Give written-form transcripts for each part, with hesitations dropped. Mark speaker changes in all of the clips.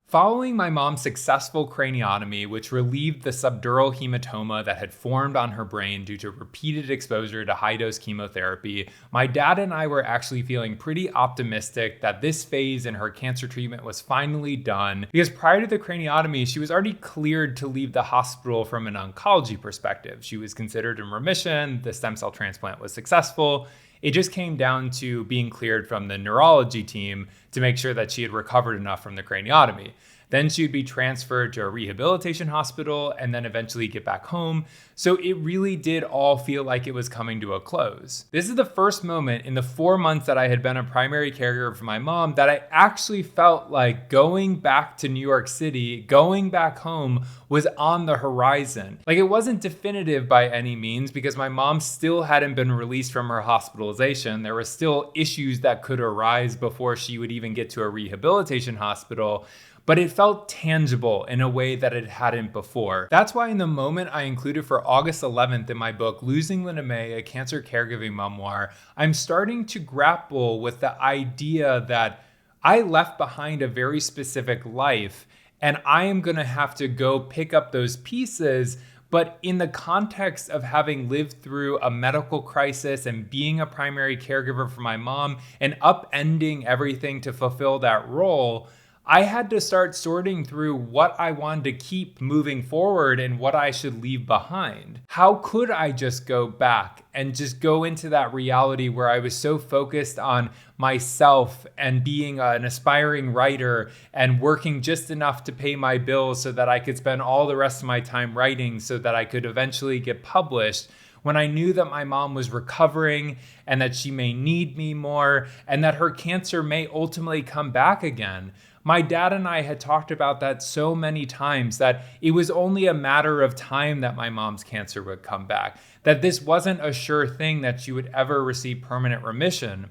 Speaker 1: Following my mom's successful craniotomy, which relieved the subdural hematoma that had formed on her brain due to repeated exposure to high-dose chemotherapy, my dad and I were actually feeling pretty optimistic that this phase in her cancer treatment was finally done, because prior to the craniotomy, she was already cleared to leave the hospital from an oncology perspective. She was considered in remission, the stem cell transplant was successful. It just came down to being cleared from the neurology team to make sure that she had recovered enough from the craniotomy. Then she would be transferred to a rehabilitation hospital and then eventually get back home. So it really did all feel like it was coming to a close. This is the first moment in the 4 months that I had been a primary caregiver for my mom that I actually felt like going back to New York City, going back home was on the horizon. Like, it wasn't definitive by any means because my mom still hadn't been released from her hospitalization. There were still issues that could arise before she would even get to a rehabilitation hospital. But it felt tangible in a way that it hadn't before. That's why in the moment I included for August 11th in my book, Losing Linda May, a Cancer Caregiving Memoir, I'm starting to grapple with the idea that I left behind a very specific life and I am gonna have to go pick up those pieces. But in the context of having lived through a medical crisis and being a primary caregiver for my mom and upending everything to fulfill that role, I had to start sorting through what I wanted to keep moving forward and what I should leave behind. How could I just go back and just go into that reality where I was so focused on myself and being an aspiring writer and working just enough to pay my bills so that I could spend all the rest of my time writing so that I could eventually get published, when I knew that my mom was recovering and that she may need me more and that her cancer may ultimately come back again. My dad and I had talked about that so many times that it was only a matter of time that my mom's cancer would come back, that this wasn't a sure thing that she would ever receive permanent remission.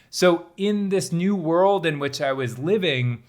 Speaker 1: So in this new world in which I was living,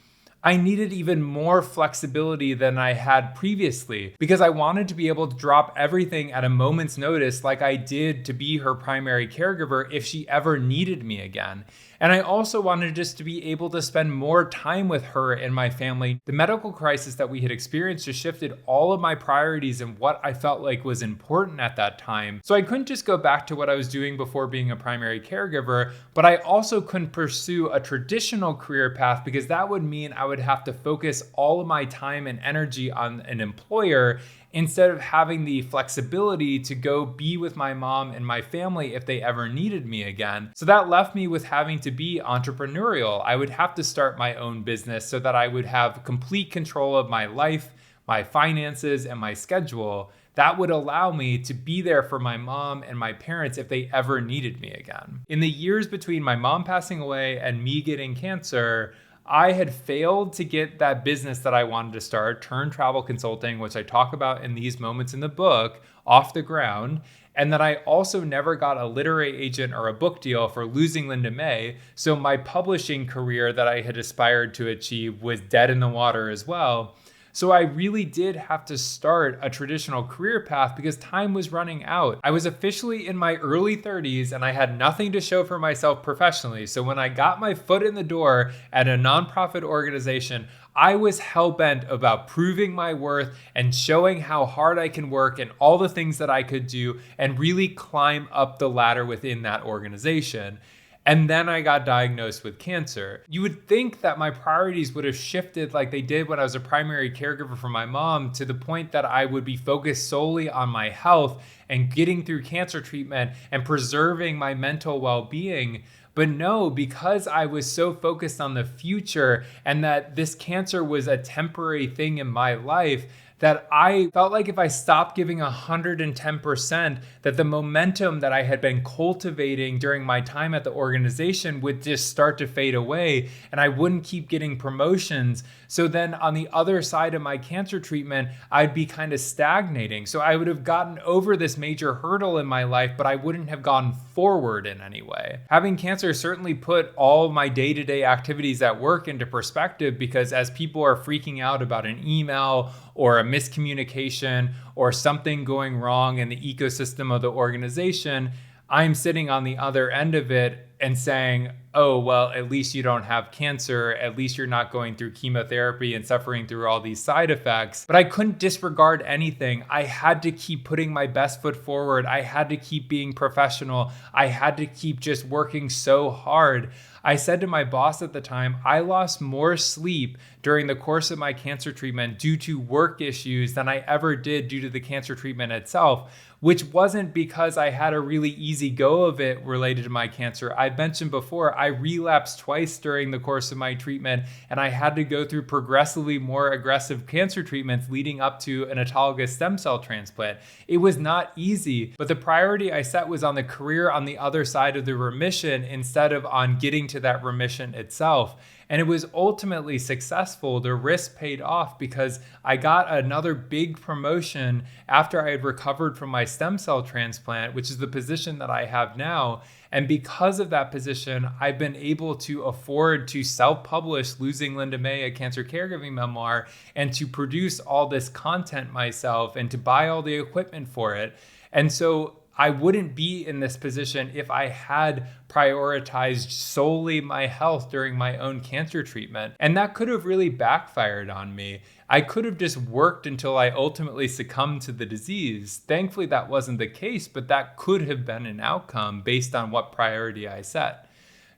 Speaker 1: I needed even more flexibility than I had previously because I wanted to be able to drop everything at a moment's notice like I did to be her primary caregiver if she ever needed me again. And I also wanted just to be able to spend more time with her and my family. The medical crisis that we had experienced just shifted all of my priorities and what I felt like was important at that time. So I couldn't just go back to what I was doing before being a primary caregiver, but I also couldn't pursue a traditional career path because that would mean I would have to focus all of my time and energy on an employer instead of having the flexibility to go be with my mom and my family if they ever needed me again. So that left me with having to be entrepreneurial. I would have to start my own business so that I would have complete control of my life, my finances, and my schedule. That would allow me to be there for my mom and my parents if they ever needed me again. In the years between my mom passing away and me getting cancer, I had failed to get that business that I wanted to start, Turn Travel Consulting, which I talk about in these moments in the book, off the ground. And that I also never got a literary agent or a book deal for Losing Linda May. So my publishing career that I had aspired to achieve was dead in the water as well. So I really did have to start a traditional career path because time was running out. I was officially in my early 30s and I had nothing to show for myself professionally. So when I got my foot in the door at a nonprofit organization, I was hell-bent about proving my worth and showing how hard I can work and all the things that I could do and really climb up the ladder within that organization. And then I got diagnosed with cancer. You would think that my priorities would have shifted like they did when I was a primary caregiver for my mom to the point that I would be focused solely on my health and getting through cancer treatment and preserving my mental well-being. But no, because I was so focused on the future and that this cancer was a temporary thing in my life, that I felt like if I stopped giving 110%, that the momentum that I had been cultivating during my time at the organization would just start to fade away and I wouldn't keep getting promotions. So then on the other side of my cancer treatment, I'd be kind of stagnating. So I would have gotten over this major hurdle in my life, but I wouldn't have gone forward in any way. Having cancer certainly put all my day-to-day activities at work into perspective because as people are freaking out about an email or a miscommunication or something going wrong in the ecosystem of the organization, I'm sitting on the other end of it and saying, oh, well, at least you don't have cancer. At least you're not going through chemotherapy and suffering through all these side effects. But I couldn't disregard anything. I had to keep putting my best foot forward. I had to keep being professional. I had to keep just working so hard. I said to my boss at the time, I lost more sleep during the course of my cancer treatment due to work issues than I ever did due to the cancer treatment itself, which wasn't because I had a really easy go of it related to my cancer. I mentioned before, I relapsed twice during the course of my treatment, and I had to go through progressively more aggressive cancer treatments leading up to an autologous stem cell transplant. It was not easy, but the priority I set was on the career on the other side of the remission instead of on getting to that remission itself. And it was ultimately successful. The risk paid off because I got another big promotion after I had recovered from my stem cell transplant, which is the position that I have now. And because of that position, I've been able to afford to self-publish Losing Linda May, a cancer caregiving memoir, and to produce all this content myself and to buy all the equipment for it. And so I wouldn't be in this position if I had prioritized solely my health during my own cancer treatment. And that could have really backfired on me. I could have just worked until I ultimately succumbed to the disease. Thankfully, that wasn't the case, but that could have been an outcome based on what priority I set.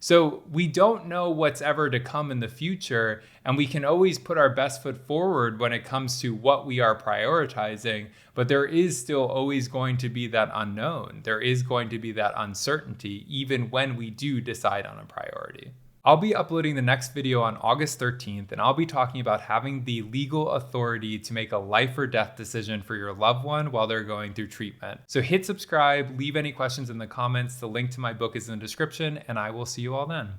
Speaker 1: So we don't know what's ever to come in the future, and we can always put our best foot forward when it comes to what we are prioritizing, but there is still always going to be that unknown. There is going to be that uncertainty, even when we do decide on a priority. I'll be uploading the next video on August 13th, and I'll be talking about having the legal authority to make a life or death decision for your loved one while they're going through treatment. So hit subscribe, leave any questions in the comments. The link to my book is in the description, and I will see you all then.